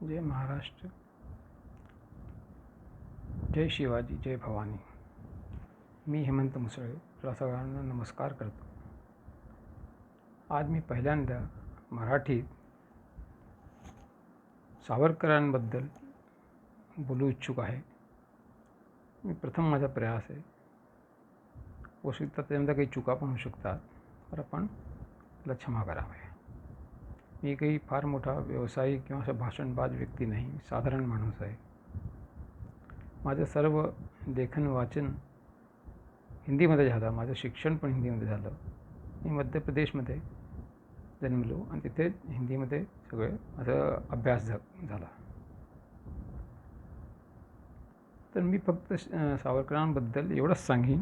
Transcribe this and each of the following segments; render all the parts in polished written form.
जय महाराष्ट्र, जय शिवाजी, जय भवानी. मी हेमंत मुसळे तुला सगळ्यांना नमस्कार करतो. आज मी पहिल्यांदा मराठीत सावरकरांबद्दल बोलू इच्छुक आहे. मी प्रथम माझा प्रयास आहे. वस्तुतः त्याच्यामध्ये काही चुका पण होऊ शकतात, तर आपण त्याला क्षमा करावे. मी काही फार मोठा व्यावसायिक किंवा असा भाषणबाज व्यक्ती नाही, साधारण माणूस आहे. माझं सर्व लेखन वाचन हिंदीमध्ये झालं. माझं शिक्षण पण हिंदीमध्ये झालं. मी मध्य प्रदेशमध्ये जन्मलो आणि तिथे हिंदीमध्ये सगळे माझा अभ्यास झाला. तर मी फक्त सावरकरांबद्दल एवढंच सांगेन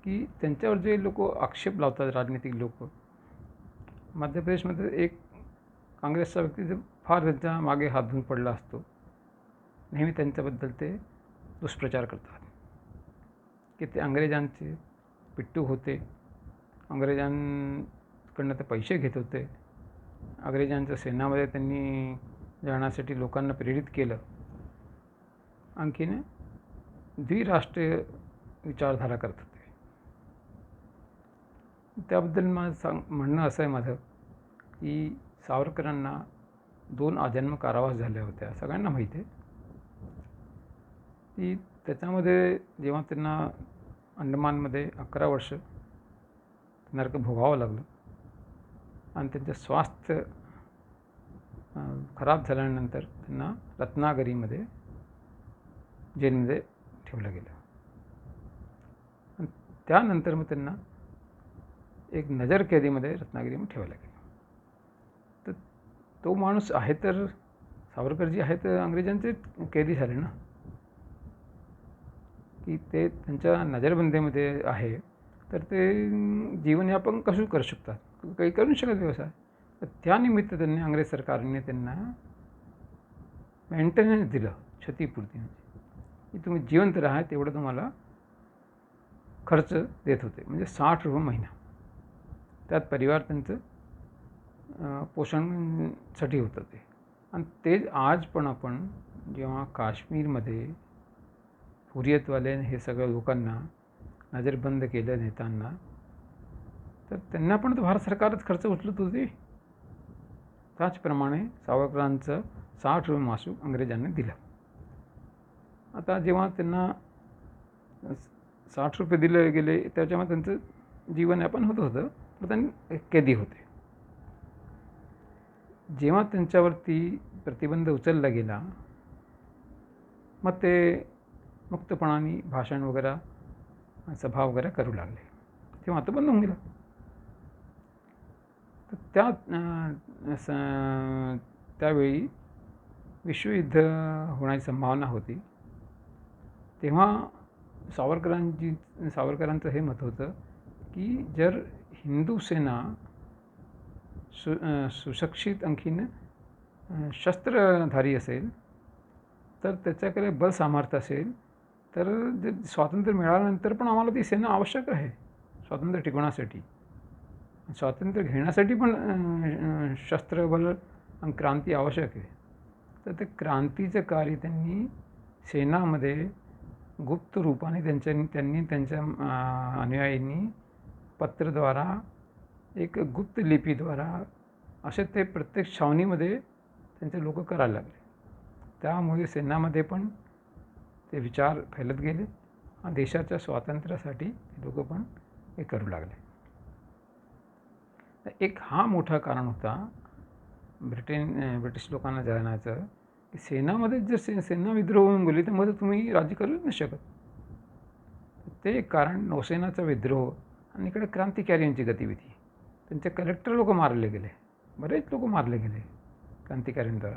की त्यांच्यावर जे लोक आक्षेप लावतात, राजनीतिक लोक, मध्य प्रदेशमध्ये एक काँग्रेसचा व्यक्ती जो फार त्यांच्या मागे हात धुवून पडला असतो, नेहमी त्यांच्याबद्दल ते दुष्प्रचार करतात की ते अंग्रेजांचे पिट्टू होते, अंग्रेजांकडनं ते पैसे घेत होते, अंग्रेजांच्या सेनामध्ये त्यांनी जाण्यासाठी लोकांना प्रेरित केलं, आणखीन द्विराष्ट्रीय विचारधारा करत होते. त्याबद्दल माझं म्हणणं असं आहे माझं की सावरकरांना 2 आजन्म कारावास झाल्या होत्या, सगळ्यांना माहीत आहे. की त्याच्यामध्ये जेव्हा त्यांना अंडमानमध्ये 11 वर्ष नरक भोगावं लागलं आणि त्यांचं स्वास्थ्य खराब झाल्यानंतर त्यांना रत्नागिरीमध्ये जेलमध्ये ठेवलं गेलं. आणि त्यानंतर मग त्यांना एक नजर कैदीमध्ये रत्नागिरीमध्ये ठेवलं गेलं. तर तो माणूस आहे, तर सावरकरजी आहे तर इंग्रजांचे कैदी झाले ना, की ते त्यांच्या नजरबंदीमध्ये आहे, तर ते जीवनयापन कसं करू शकतात, काही करू शकत व्यवसाय. तर त्यानिमित्त त्यांनी इंग्रज सरकारने त्यांना मेंटेनन्स दिलं, क्षतिपूर्ती, की तुम्ही जिवंत राहा तेवढं तुम्हाला खर्च देत होते, म्हणजे 60 रुपये महिना. त्यात परिवार त्यांचं पोषणासाठी होतं ते. आणि तेच आज पण आपण जेव्हा काश्मीरमध्ये हुरियतवाले हे सगळ्या लोकांना नजरबंद केलं नेत्यांना, तर त्यांना पण तर भारत सरकारच खर्च उचलत होती. त्याचप्रमाणे सावरकरांचं 60 रुपये मासिक इंग्रजांनी दिलं. आता जेव्हा त्यांना 60 रुपये दिले गेले, त्याच्यामध्ये त्यांचं जीवनयापन होत होतं, तर त्यांनी कैदी होते. जेव्हा त्यांच्यावरती प्रतिबंध उचलला गेला, मग ते मुक्तपणाने भाषण वगैरे, सभा वगैरे करू लागले, तेव्हा आता बंद होऊन गेलं. तर त्यावेळी विश्वयुद्ध होण्याची संभावना होती. तेव्हा सावरकरांचं हे मत होतं की जर हिंदू सेना सुशिक्षित आणखीन शस्त्रधारी असेल, तर त्याच्याकडे बल सामर्थ्य असेल, तर जे स्वातंत्र्य मिळाल्यानंतर पण आम्हाला ती सेना आवश्यक आहे स्वातंत्र्य टिकवण्यासाठी. स्वातंत्र्य घेण्यासाठी पण शस्त्रबल आणि क्रांती आवश्यक आहे. तर ते क्रांतीचं कार्य त्यांनी सेनामध्ये गुप्त रूपाने त्यांनी त्यांच्या अनुयायींनी पत्रद्वारा, एक गुप्त लिपीद्वारा असे ते प्रत्येक छावणीमध्ये त्यांचे लोक करायला लागले. त्यामुळे सेनामध्ये पण ते विचार फैलत गेले आणि देशाच्या स्वातंत्र्यासाठी लोक पण हे करू लागले. एक हा मोठा कारण होता ब्रिटिश लोकांना जाण्याचं, की सेनामध्ये जर सेना विद्रोह होऊन गेली तर मग तुम्ही राज्य करू नाही शकत. ते एक कारण, नौसेनाचा विद्रोह आणि इकडे क्रांतिकार्यांची गतिविधी. त्यांचे कलेक्टर लोक मारले गेले, बरेच लोक मारले गेले क्रांतिकार्यांद्वारा.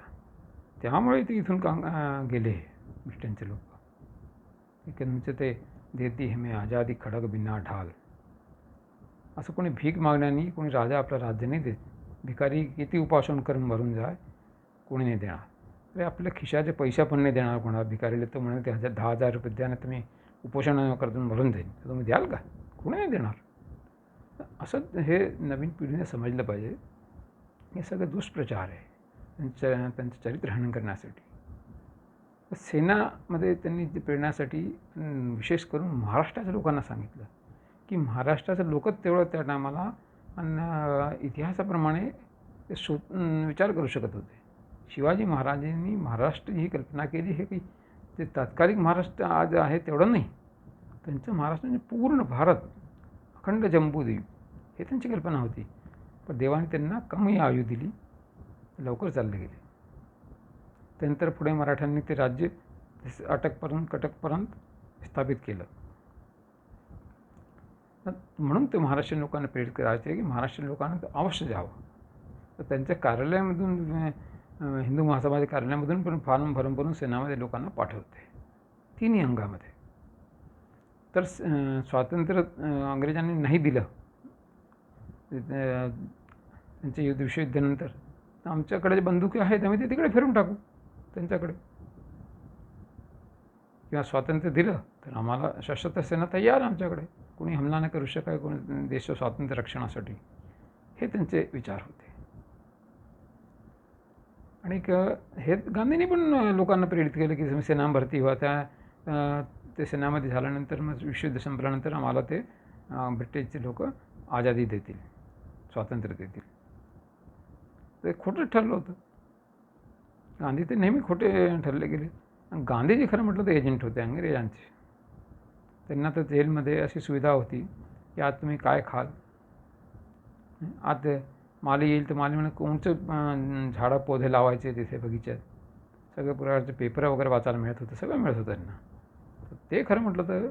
त्यामुळे ते इथून गेले ब्रिटनचे लोक. त्यांचं ते देती हमें आजादी खडक बिना ढाल, असं कोणी भीक मागण्यानी कोणी राजा आपलं राज्य नाही देत. भिकारी किती उपोषण करून मरून जाय, कोणी नाही देणार. अरे आपल्या खिशाचे पैसा पण नाही देणार कोणाला भिकारीला. तर म्हणून ते 10,000 रुपये द्या ना, तुम्ही उपोषण करतून मरून जाईल, तर तुम्ही द्याल का? कोणी नाही देणार. असं हे नवीन पिढीने समजलं पाहिजे. हे सगळं दुष्प्रचार आहे. त्यांचं चरित्रहनन करण्यासाठी. सेनामध्ये त्यांनी ते प्रेरणासाठी विशेष करून महाराष्ट्राच्या लोकांना सांगितलं की महाराष्ट्राचे लोकच तेवढं त्या टायमाला आणि इतिहासाप्रमाणे ते विचार करू शकत होते. शिवाजी महाराजांनी महाराष्ट्र ही कल्पना केली हे की ते तात्कालिक महाराष्ट्र आज आहे तेवढं नाही, त्यांचं महाराष्ट्र म्हणजे पूर्ण भारत, अखंड जम्बूद्वीप हे त्यांची कल्पना होती. पण देवाने त्यांना कमी आयु दिली, लवकर चालले गेले. त्यानंतर पुढे मराठ्यांनी ते राज्य कटकपर्यंत स्थापित केलं. म्हणून ते महाराष्ट्रीयन लोकांना प्रेरित करायचे की महाराष्ट्रीयन लोकांना ते अवश्य जावं. तर त्यांच्या कार्यालयामधून हिंदू महासभाच्या कार्यालयामधून पण फॉर्म भरून सेनामध्ये लोकांना पाठवते, तिन्ही अंगामध्ये. तर स्वातंत्र्य अंग्रेजांनी नाही दिलं त्यांच्या विश्वयुद्धानंतर, तर आमच्याकडे जे बंदुकी आहेत आम्ही ते तिकडे फिरून टाकू त्यांच्याकडे. किंवा स्वातंत्र्य दिलं तर आम्हाला सशस्त्र सेना तयार आमच्याकडे, कोणी हमला नाही करू शकाय कोणी देश स्वातंत्र्य रक्षणासाठी, हे त्यांचे विचार होते. आणि हे गांधींनी पण लोकांना प्रेरित केलं की तुम्ही सेना भरती व्हा. ते सेनामध्ये झाल्यानंतर मग विश्वयुद्ध संपल्यानंतर आम्हाला ते ब्रिटिशचे लोक आझादी देतील, स्वातंत्र्य देतील. ते खोटं ठरलं होतं. गांधी ते नेहमी खोटे ठरले गेले. गांधीजी खरं म्हटलं तर एजंट होते अंग्रेजांचे. त्यांना तर जेलमध्ये अशी सुविधा होती की आज तुम्ही काय खाल, आज माली येईल तर माली म्हणजे कोणचं झाडं पौधे लावायचे तिथे बगीच्यात, सगळ्या प्रकारचे पेपर वगैरे वाचायला मिळत होतं, सगळं मिळत होतं त्यांना. ते खरं म्हटलं तर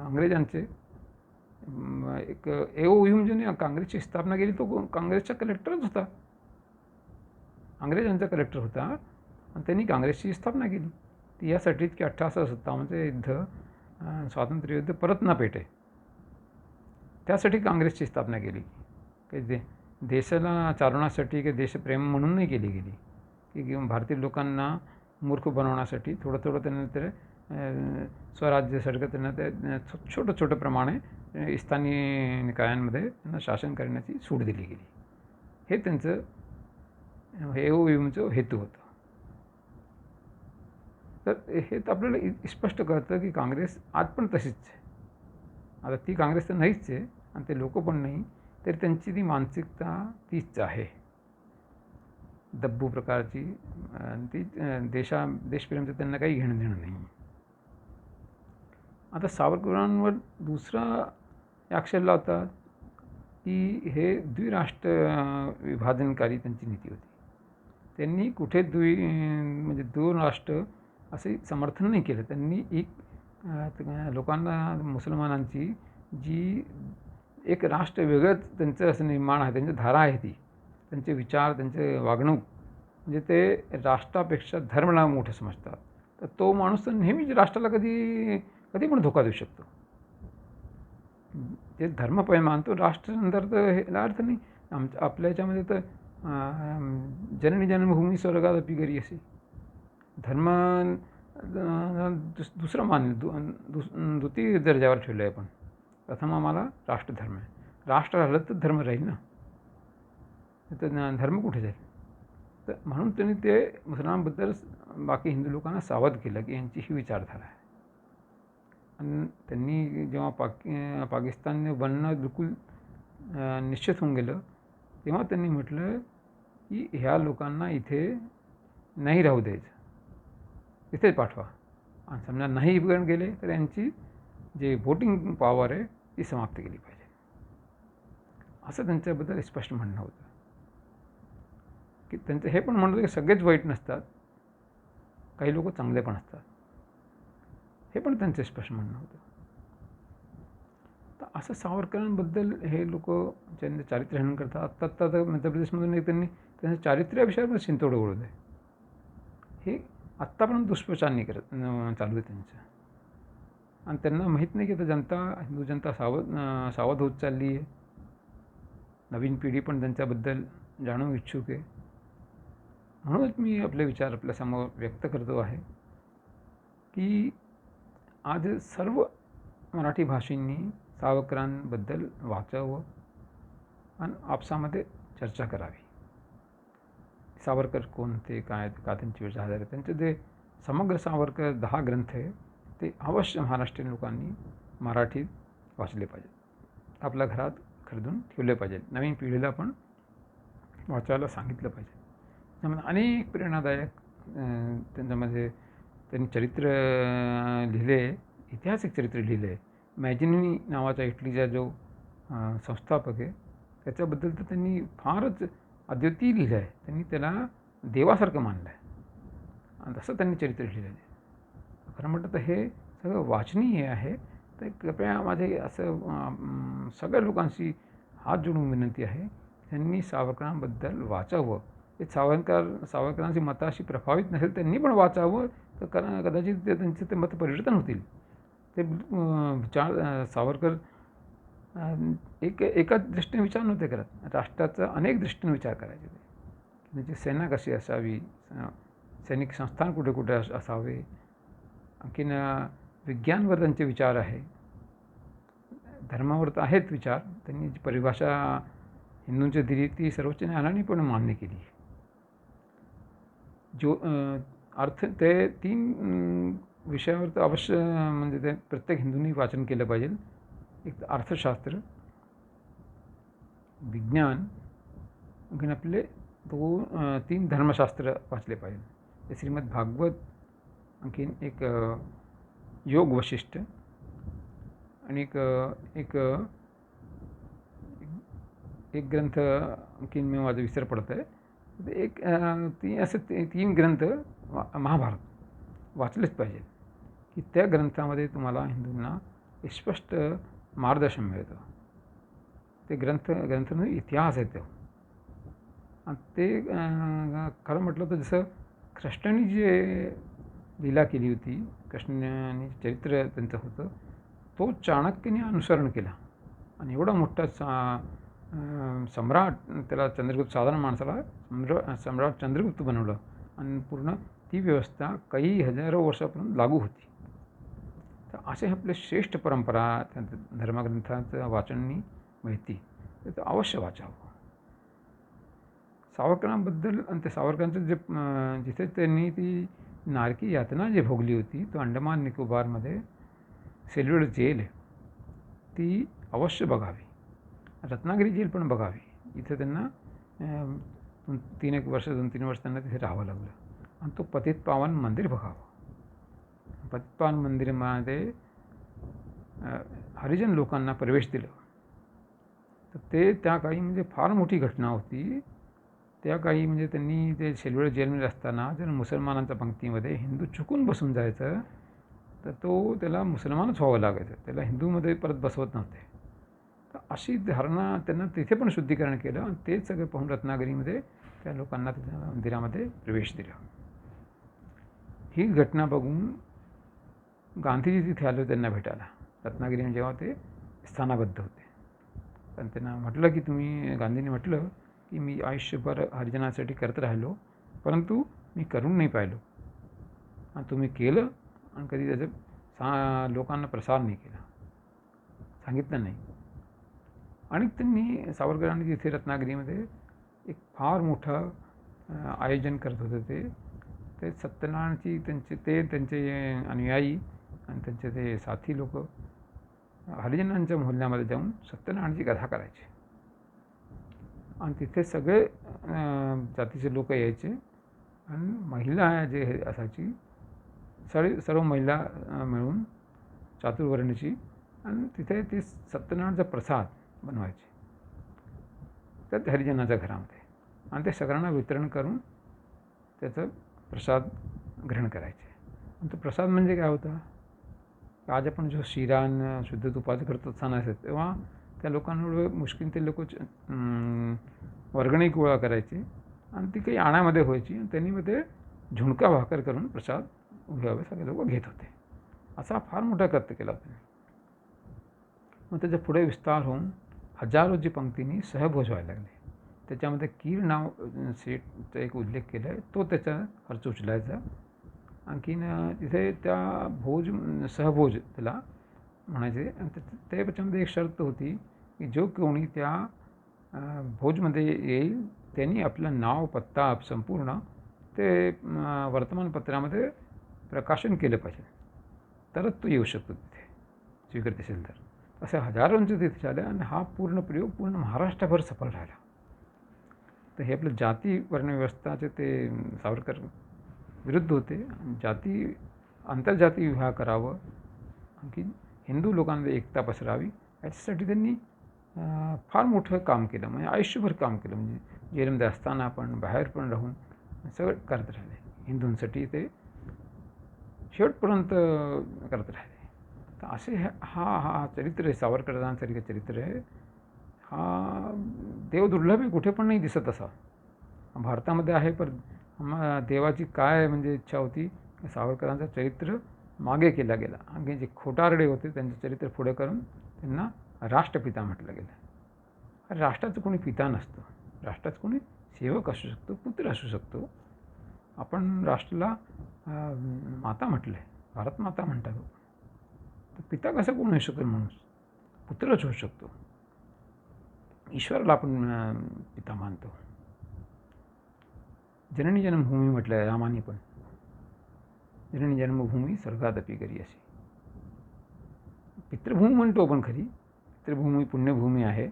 अंग्रेजांचे एक AOU ज्याने काँग्रेसची स्थापना केली तो काँग्रेसचा कलेक्टरच होता, अंग्रेजांचा कलेक्टर होता, आणि त्यांनी काँग्रेसची स्थापना केली. ती यासाठीच की 1857 युद्ध, स्वातंत्र्य युद्ध परत न पेटे, त्यासाठी काँग्रेसची स्थापना केली. की देशाला चालवण्यासाठी की देशप्रेम म्हणून नाही केली गेली, की भारतीय लोकांना मूर्ख बनवण्यासाठी थोडं थोडं त्यांना ते स्वराज्यासारखं त्यांना ते छोटं प्रमाणे स्थानीय निकायांमध्ये त्यांना शासन करण्याची सूट दिली गेली. हे त्यांचं AOUचं हेतू होतं. तर हे तर आपल्याला स्पष्ट कळतं की काँग्रेस आज पण तशीच आहे. आता ती काँग्रेस तर नाहीच आहे आणि ते लोक पण नाही, तरी त्यांची ती मानसिकता तीच आहे, दब्बू प्रकारची. ती देशप्रेमचं त्यांना काही घेणं देणं नाही. आता सावरकरांवर दुसरा आक्षेप लावतात की हे द्विराष्ट्र विभाजनकारी त्यांची नीती होती. त्यांनी कुठे म्हणजे दोन राष्ट्र असे समर्थन नाही केलं. त्यांनी लोकांना, मुसलमानांची जी एक राष्ट्र वेगळंच त्यांचं असं निर्माण आहे, त्यांची धारा आहे, ती त्यांचे विचार, त्यांचे वागणूक, म्हणजे ते राष्ट्रापेक्षा धर्माला मोठं समजतात. तर तो माणूस तर नेहमीच राष्ट्राला कधी पण धोका देऊ शकतो. ते धर्म मानतो, राष्ट्रानंतर तर ह्याला अर्थ नाही. आपल्या याच्यामध्ये तर जननी जन्मभूमी स्वर्गादपि गरी असे धर्म दुसरं द्वितीय दर्जावर ठेवलं आहे. आपण प्रथम आम्हाला राष्ट्रधर्म आहे, राष्ट्र राहिलं तर धर्म राहील ना, तर धर्म कुठे जाईल. तर म्हणून त्यांनी ते मुसलमानांबद्दल बाकी हिंदू लोकांना सावध केलं की यांची ही विचारधारा आहे. आणि त्यांनी जेव्हा पाकिस्तानने बनणं बिलकुल निश्चित होऊन गेलं, तेव्हा त्यांनी म्हटलं की ह्या लोकांना इथे नाही राहू द्यायचं, इथेच पाठवा. आणि समजा नाही गेले तर यांची जे व्होटिंग पॉवर आहे ती समाप्त केली पाहिजे, असं त्यांच्याबद्दल स्पष्ट म्हणणं होतं. की त्यांचं हे पण म्हणतं की सगळेच वाईट नसतात, काही लोक चांगले पण असतात, हे पण त्यांचं स्पष्ट म्हणणं होतं. तर असं सावरकरांबद्दल हे लोक ज्यांचं चारित्र्यहनन करतात. आत्ता मध्य प्रदेशमधून त्यांनी त्यांच्या चारित्र्याविषयावर शिंतोडे उडवलं आहे. हे आत्तापर्यंत दुष्प्रचार नाही करत चालू आहे त्यांचं. आणि त्यांना माहीत नाही की आता हिंदू जनता सावध होत चालली आहे. नवीन पिढी पण त्यांच्याबद्दल जाणून इच्छुक आहे. म्हणूनच मी आपले विचार आपल्यासमोर व्यक्त करतो आहे की आज सर्व मराठी भाषींनी सावरकरांबद्दल वाचावं आणि आपसामध्ये चर्चा करावी. सावरकर कोण, ते काय, का त्यांची विचार झाले, त्यांचे जे समग्र सावरकर 10 ग्रंथ आहे ते अवश्य महाराष्ट्रीयन लोकांनी मराठीत वाचले पाहिजे, आपल्या घरात खरीदून ठेवले पाहिजे, नवीन पिढीला पण वाचायला सांगितलं पाहिजे. त्यामुळे अनेक प्रेरणादायक त्यांच्यामध्ये त्यांनी चरित्र लिहिले, ऐतिहासिक चरित्र लिहिले आहे. मॅजिनी नावाचा इटलीचा जो संस्थापक आहे त्याच्याबद्दल तर त्यांनी फारच अद्वितीय लिहिलं आहे. त्यांनी त्याला देवासारखं मानलं आहे आणि तसं त्यांनी चरित्र लिहिलं आहे. खरं म्हटलं तर हे सगळं वाचनीय आहे. तर कृपया माझे असं सगळ्या लोकांशी हात जोडून विनंती आहे, त्यांनी सावरकरांबद्दल वाचावं. ते सावरकरांची मतं अशी प्रभावित नसेल त्यांनी पण वाचावं, तर कदाचित त्यांचे ते मत परिवर्तन होतील. ते विचार सावरकर एकाच दृष्टीने विचार नव्हते करत, राष्ट्राचा अनेक दृष्टीने विचार करायचे. ते म्हणजे सेना कशी असावी, सैनिक संस्थान कुठे कुठे असावे, आणखीन विज्ञानवर त्यांचे विचार आहे, धर्मावर तर आहेत विचार. त्यांनी जी परिभाषा हिंदूंची दिली ती सर्वोच्च न्यायालयाने पण मान्य केली. जो अर्थ ते 3 विषयावर तर अवश्य म्हणजे ते प्रत्येक हिंदूंनी वाचन केलं पाहिजे. एक तर अर्थशास्त्र, विज्ञान, आणखीन आपले 3 धर्मशास्त्र वाचले पाहिजे. ते श्रीमद भागवत, आणखीन एक योग वशिष्ठ, आणि एक ग्रंथ आणखीन मी माझं विसर पडत आहे. असे 3 ग्रंथ महाभारत वाचलेच पाहिजे, की त्या ग्रंथामध्ये तुम्हाला हिंदूंना स्पष्ट मार्गदर्शन मिळतं. ते ग्रंथ इतिहास आहे तो. आणि ते खरं म्हटलं तर जसं कृष्णाने जे लीला केली होती, कृष्णाने चरित्र त्यांचं होतं, तो चाणक्यने अनुसरण केला आणि एवढा मोठा सम्राट, त्याला चंद्रगुप्त, साधारण माणसाला सम्राट चंद्रगुप्त बनवलं आणि पूर्ण ती व्यवस्था काही हजारो वर्षापर्यंत लागू होती. तर असे आपले श्रेष्ठ परंपरा धर्मग्रंथाचं वाचननी मिळते, तर अवश्य वाचावं. सावरकरांबद्दल आणि ते सावरकरांचं जे जिथे त्यांनी ती नारकी यातना जी भोगली होती, तो अंडमान निकोबारमध्ये सेल्युलर जेल आहे, ती अवश्य बघावी. रत्नागिरी जेल पण बघावी. इथे त्यांना 2-3 वर्ष त्यांना तिथे राहावं लागलं. आणि तो पतितपावन मंदिर बघावं. पतितपावन मंदिरामध्ये हरिजन लोकांना प्रवेश दिलं, तर ते त्या काळी म्हणजे फार मोठी घटना होती. त्या काळी म्हणजे त्यांनी ते सेल्युलर जेलमध्ये असताना जर मुसलमानांच्या पंक्तीमध्ये हिंदू चुकून बसून जायचं, तर त्याला मुसलमानच व्हावं लागायचं, त्याला हिंदूमध्ये परत बसवत नव्हते. तर अशी धारणा त्यांना तिथे पण शुद्धीकरण केलं आणि तेच सगळं पाहून रत्नागिरीमध्ये त्या लोकांना त्या मंदिरामध्ये प्रवेश दिला. ही घटना बघून गांधीजी तिथे आले त्यांना भेटायला, रत्नागिरीने जेव्हा ते स्थानाबद्ध होते. पण त्यांना म्हटलं की गांधींनी म्हटलं की मी आयुष्यभर हरिजनासाठी करत राहिलो, परंतु मी करून नाही पाहिलो, आणि तुम्ही केलं आणि कधी त्याचं लोकांना प्रसार नाही केला, सांगितलं नाही. आणि त्यांनी सावरकरांनी तिथे रत्नागिरीमध्ये एक फार मोठं आयोजन करत होते. ते सत्यनारायणची त्यांचे अनुयायी आणि त्यांचे ते साथी लोक हरिजनांच्या मोहल्ल्यामध्ये जाऊन सत्यनारायणची कथा करायचे आणि तिथे सगळे जातीचे लोक यायचे आणि महिला जे असायची सर्व महिला मिळून चातुर्वर्ण्याची, आणि तिथे ते सत्यनारायणचा प्रसाद बनवायचे त्या हरिजनाच्या घरामध्ये, आणि ते सगळ्यांना वितरण करून त्याचं प्रसाद ग्रहण करायचे. आणि तो प्रसाद म्हणजे काय होता, आज आपण जो शिरा शुद्ध तुपाचं करतो सण असेल, तेव्हा त्या लोकांना मुश्किल ते लोक वर्गणी गोळा करायचे आणि ती काही आण्यामध्ये व्हायची आणि त्यांनी मध्ये झुणका भाकर करून प्रसाद घ्यावे सगळे लोक घेत होते. असा फार मोठा कर्तव्य केला त्यांनी. मग त्याच्या पुढे विस्तार होऊन हजारो जी पंक्तींनी सहभोज व्हायला लागले. त्याच्यामध्ये कीर नाव सेठचा एक उल्लेख केला आहे, तो त्याचा खर्च उचलायचा. आणखीन तिथे त्या सहभोज त्याला म्हणायचे. त्याच्यामध्ये एक शर्त होती की जो कोणी त्या भोजमध्ये येईल त्यांनी आपलं नाव पत्ता संपूर्ण ते वर्तमानपत्रामध्ये प्रकाशन केलं पाहिजे, तरच तो येऊ शकतो तिथे स्वीकृती असेल तर. असे हजारोंचे तिथे झाले आणि हा पूर्ण प्रयोग पूर्ण महाराष्ट्रभर सफल राहिला. तर हे आपलं जाती वर्णव्यवस्थाचे ते सावरकर विरुद्ध होते. आंतरजाती विवाह करावं, आणखी हिंदू लोकांमध्ये एकता पसरावी, याच्यासाठी त्यांनी फार मोठं काम केलं. म्हणजे आयुष्यभर काम केलं. म्हणजे जेलमध्ये असताना पण, बाहेर पण राहून सगळं करत राहिले. हिंदूंसाठी ते शेवटपर्यंत करत राहिले. तर असे हा चरित्र आहे, सावरकरांचं चरित्र आहे. हा देवदुर्लभ आहे, कुठे पण नाही दिसत असा. भारतामध्ये आहे, पण देवाची काय म्हणजे इच्छा होती, सावरकरांचं चरित्र मागे केला गेला. आणखी जे खोटारडे होते त्यांचं चरित्र पुढे करून त्यांना राष्ट्रपिता म्हटलं गेलं. राष्ट्राचं कोणी पिता नसतं. राष्ट्राचं कोणी सेवक असू शकतो, पुत्र असू शकतो. आपण राष्ट्राला माता म्हटलं आहे, भारत माता म्हणतात. तर पिता कसं कोण होऊ शकतो? माणूस पुत्रच होऊ शकतो. ईश्वराला आपण पिता मानतो. जननी जन्मभूमी म्हटलं आहे रामाने पण. जननी जन्मभूमी स्वर्गादपि करी अशी. पितृभूमी म्हणतो आपण खरी. पितृभूमी पुण्यभूमी आहे.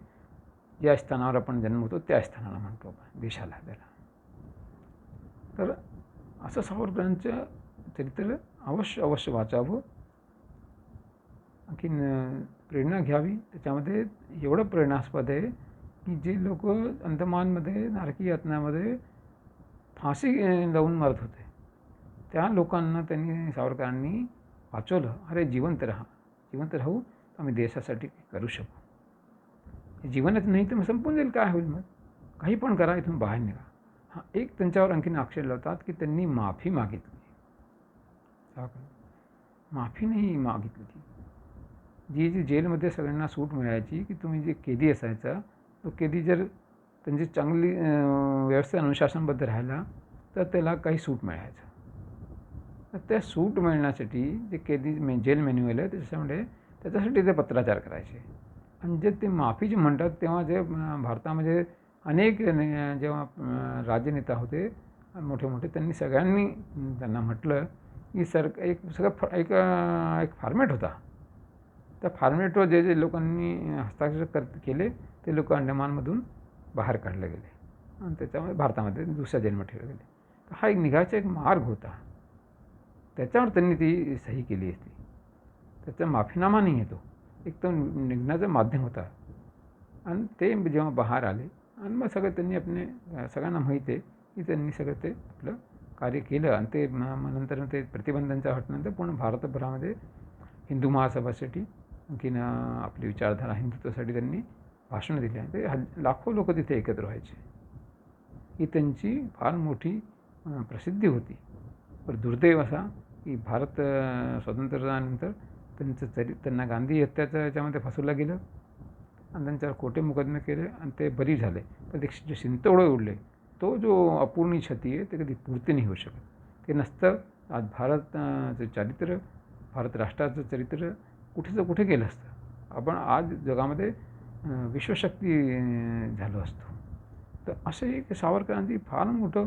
ज्या स्थानावर आपण जन्मतो त्या स्थानाला म्हणतो आपण, देशाला, त्याला. तर असं सावरकरांचं चरित्र अवश्य वाचावं. आणखीन प्रेरणा घ्यावी. त्याच्यामध्ये एवढं प्रेरणास्पद आहे की जे लोक अंदमानमध्ये नारकी यातनामध्ये फाशी लावून मरत होते, त्या लोकांना सावरकरांनी वाचवलं. अरे जिवंत राहू, आम्ही देशासाठी करू शकू. जीवनच नाही तर मग संपून जाईल, काय होईल? मग काही पण करा, इथून बाहेर निघा. एक त्यांच्यावर आणखीन अक्षर लावतात की त्यांनी माफी मागितली. माफी नाही मागितली ती. जी जेलमध्ये सगळ्यांना सूट मिळायची की तुम्ही जे कैदी असायचा, तो कैदी जर त्यांची चांगली व्यवस्था अनुशासनबद्ध राहिला तर त्याला काही सूट मिळायचं. तर त्या सूट मिळण्यासाठी जे कैदी जेल मॅन्युअल आहे त्याच्यासाठी ते पत्राचार करायचे. आणि जे ते माफी जे म्हणतात तेव्हा जे भारतामध्ये अनेक जेव्हा राजनेता होते मोठे त्यांनी सगळ्यांनी त्यांना म्हटलं की एक फॉर्मॅट होता. त्या फॉर्मॅटवर जे लोकांनी हस्ताक्षर केले ते लोक अंडमानमधून बाहेर काढले गेले आणि त्याच्यामध्ये भारतामध्ये दुसऱ्या जन्म ठेवले गेले. तर हा एक निघायचा एक मार्ग होता. त्याच्यावर त्यांनी ती सही केली असती. त्याचा माफीनामा नाही येतो, एक तो निघण्याचं माध्यम होता. आणि ते जेव्हा बाहेर आले आणि मग सगळं त्यांनी सगळ्यांना माहीत आहे की त्यांनी सगळं ते आपलं कार्य केलं. आणि ते नंतर ते प्रतिबंधांच्या हटल्यानंतर पूर्ण भारतभरामध्ये हिंदू महासभासाठी, आणखीन आपली विचारधारा हिंदुत्वासाठी त्यांनी भाषणं दिली. ते लाखो लोक तिथे एकत्र व्हायचे. ही त्यांची फार मोठी प्रसिद्धी होती. पण दुर्दैव असा की भारत स्वतंत्र झाल्यानंतर त्यांना गांधी हत्याचं याच्यामध्ये फसवलं गेलं आणि त्यांच्यावर खोटे मुकदमे केले आणि ते बरी झाले. पण ते जे शिंतोडे उडले, तो जो अपूर्णी क्षती आहे ते कधी पूर्ती नाही होऊ शकत. ते नसतं आज भारताचं चरित्र, भारत राष्ट्राचं चरित्र कुठे गेलं असतं. आपण आज जगामध्ये विश्वशक्ती झालो असतो. तर असे एक सावरकरांची फार मोठं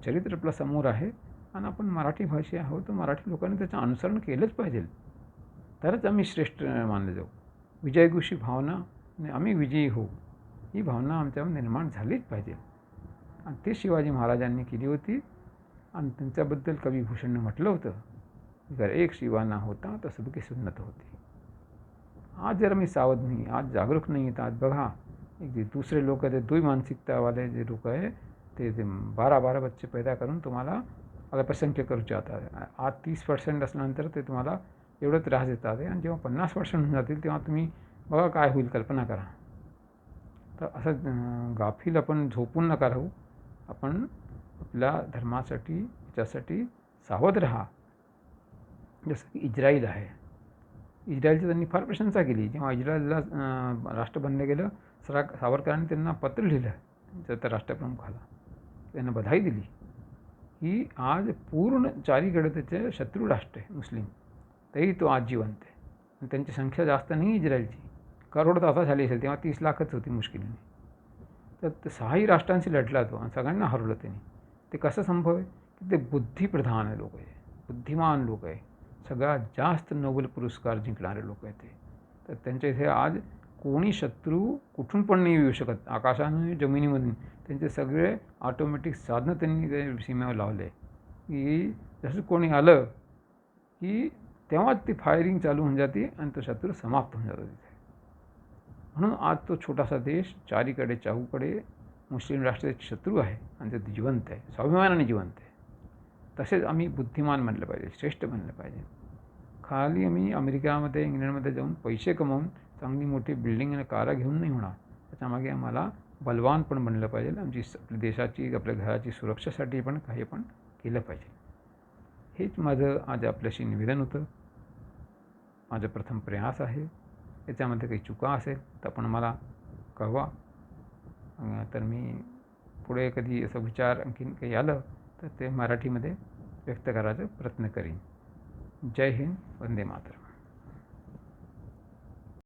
चरित्र आपल्या समोर आहे. आणि आपण मराठी भाषी आहोत तर मराठी लोकांनी त्याचं अनुसरण केलंच पाहिजे, तरच आम्ही श्रेष्ठ मानले जाऊ. विजयघोषी भावना आणि आम्ही विजयी होऊ ही भावना आमच्यावर निर्माण झालीच पाहिजे. आणि ते शिवाजी महाराजांनी केली होती. आणि त्यांच्याबद्दल कविभूषणने म्हटलं होतं, जर एक शिवाना होता तर सबकी सुन्नत होती. आज जर मी सावध नाही, आज जागरूक नाही, तर आज बघा एक जे दुसरे लोक ते दुई मानसिकतावाले जे लोक आहे ते 12 बच्चे पैदा करून तुम्हाला अल्पसंख्य करू चाहतात. आज 30% असल्यानंतर ते तुम्हाला एवढं त्रास देतात. आणि जेव्हा 50% होऊन जातील तेव्हा तुम्ही बघा काय होईल, कल्पना करा. तर असं गाफील आपण झोपून नका राहू. आपण आपल्या धर्मासाठी याच्यासाठी सावध राहा. जसं की इस्राईल आहे. इस्रायलची त्यांनी फार प्रशंसा केली. जेव्हा इस्रायलला राष्ट्र बनलं गेलं, सावरकरांनी त्यांना पत्र लिहिलं त्या राष्ट्रप्रमुखाला, त्यांना बधाई दिली की आज पूर्ण चारीकडे त्याचे शत्रू राष्ट्र आहे मुस्लिम, तरी तो आज जिवंत आहे. आणि त्यांची संख्या जास्त नाही इस्रायलची, करोड आता झाली असेल, तेव्हा 30 लाखच होती मुश्किलीने. तर 6ही राष्ट्रांशी लढला तो आणि सगळ्यांना हरवलं त्यांनी. ते कसं संभव आहे की ते बुद्धिप्रधान लोक आहे, बुद्धिमान लोक आहे, सगळ्यात जास्त नोबेल पुरस्कार जिंकणारे लोक आहेत ते. तर त्यांच्या इथे आज कोणी शत्रू कुठून पण नाही येऊ शकत, आकाशाने जमिनीमधून. त्यांचे सगळे ऑटोमॅटिक साधनं त्यांनी त्या सीमेवर लावले की जसं कोणी आलं की तेव्हाच ती फायरिंग चालू होऊन जाते आणि तो शत्रू समाप्त होऊन जातो तिथे. म्हणून आज तो छोटासा देश चारीकडे चाहूकडे मुस्लिम राष्ट्राचे शत्रू आहे आणि ते जिवंत आहे, स्वाभिमानाने जिवंत आहे. तसेच आम्ही बुद्धिमान बनलं पाहिजे, श्रेष्ठ बनलं पाहिजे. खाली आम्ही अमेरिकामध्ये इंग्लंडमध्ये जाऊन पैसे कमवून चांगली मोठी बिल्डिंग आणि कारा घेऊन नाही होणार. त्याच्यामागे आम्हाला बलवान पण बनलं पाहिजे. आमची आपल्या देशाची आपल्या घराची सुरक्षेसाठी पण काही पण केलं पाहिजे. हेच माझं आज आपल्याशी निवेदन होतं. माझा प्रथम प्रयास आहे. याच्यामध्ये काही चुका असेल तर आपण मला कळवा. तर मी पुढे कधी असं विचार आणखीन काही आलं तर ते मराठीमध्ये व्यक्त करायचा प्रयत्न करीन. जय हिंद, वंदे मातरम.